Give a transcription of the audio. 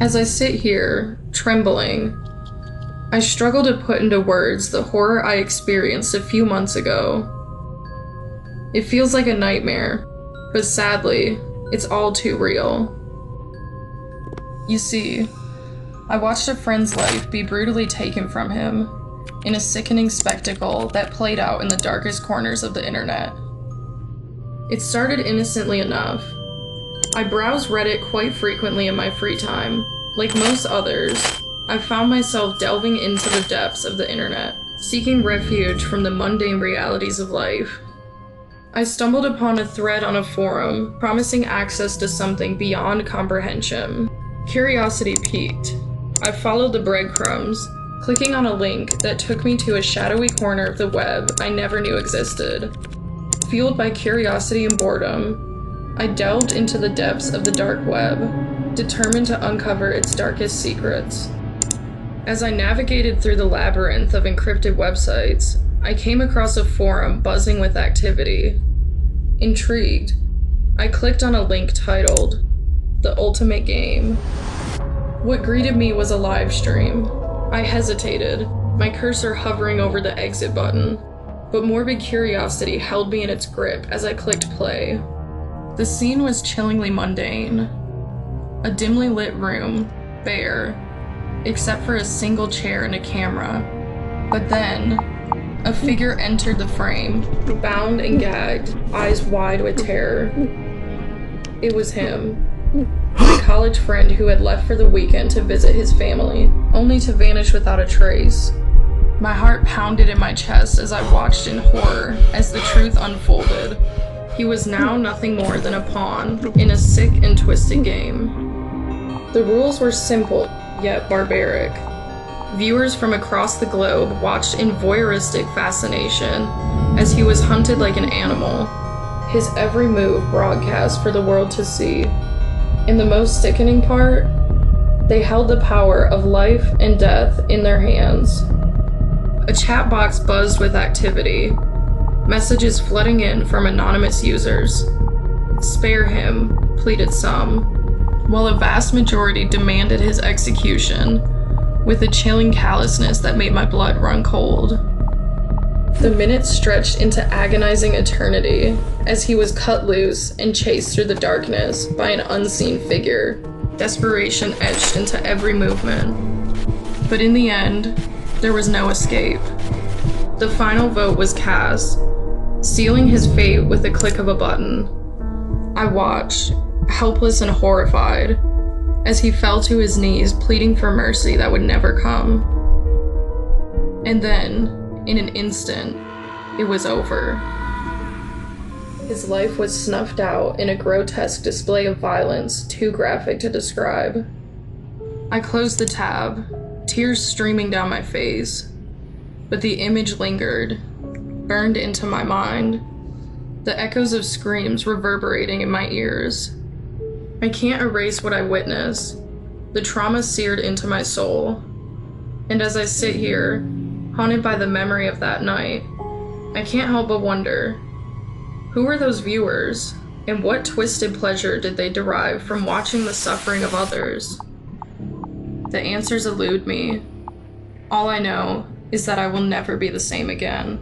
As I sit here, trembling, I struggle to put into words the horror I experienced a few months ago. It feels like a nightmare, but sadly, it's all too real. You see, I watched a friend's life be brutally taken from him in a sickening spectacle that played out in the darkest corners of the internet. It started innocently enough. I browse Reddit quite frequently in my free time. Like most others, I found myself delving into the depths of the internet, seeking refuge from the mundane realities of life. I stumbled upon a thread on a forum promising access to something beyond comprehension. Curiosity piqued. I followed the breadcrumbs, clicking on a link that took me to a shadowy corner of the web I never knew existed. Fueled by curiosity and boredom, I delved into the depths of the dark web, determined to uncover its darkest secrets. As I navigated through the labyrinth of encrypted websites, I came across a forum buzzing with activity. Intrigued, I clicked on a link titled, "The Ultimate Game." What greeted me was a live stream. I hesitated, my cursor hovering over the exit button, but morbid curiosity held me in its grip as I clicked play. The scene was chillingly mundane. A dimly lit room, bare, except for a single chair and a camera. But then, a figure entered the frame, bound and gagged, eyes wide with terror. It was him. My college friend who had left for the weekend to visit his family, only to vanish without a trace. My heart pounded in my chest as I watched in horror as the truth unfolded. He was now nothing more than a pawn in a sick and twisted game. The rules were simple, yet barbaric. Viewers from across the globe watched in voyeuristic fascination as he was hunted like an animal, his every move broadcast for the world to see. And the most sickening part, they held the power of life and death in their hands. A chat box buzzed with activity, messages flooding in from anonymous users. "Spare him," pleaded some, while a vast majority demanded his execution, with a chilling callousness that made my blood run cold. The minutes stretched into agonizing eternity as he was cut loose and chased through the darkness by an unseen figure, desperation etched into every movement. But in the end, there was no escape. The final vote was cast, sealing his fate with a click of a button. I watched, helpless and horrified, as he fell to his knees pleading for mercy that would never come. And then, in an instant, it was over. His life was snuffed out in a grotesque display of violence too graphic to describe. I closed the tab, tears streaming down my face, but the image lingered, burned into my mind, the echoes of screams reverberating in my ears. I can't erase what I witnessed. The trauma seared into my soul. And as I sit here, haunted by the memory of that night, I can't help but wonder, who were those viewers, and what twisted pleasure did they derive from watching the suffering of others? The answers elude me. All I know is that I will never be the same again.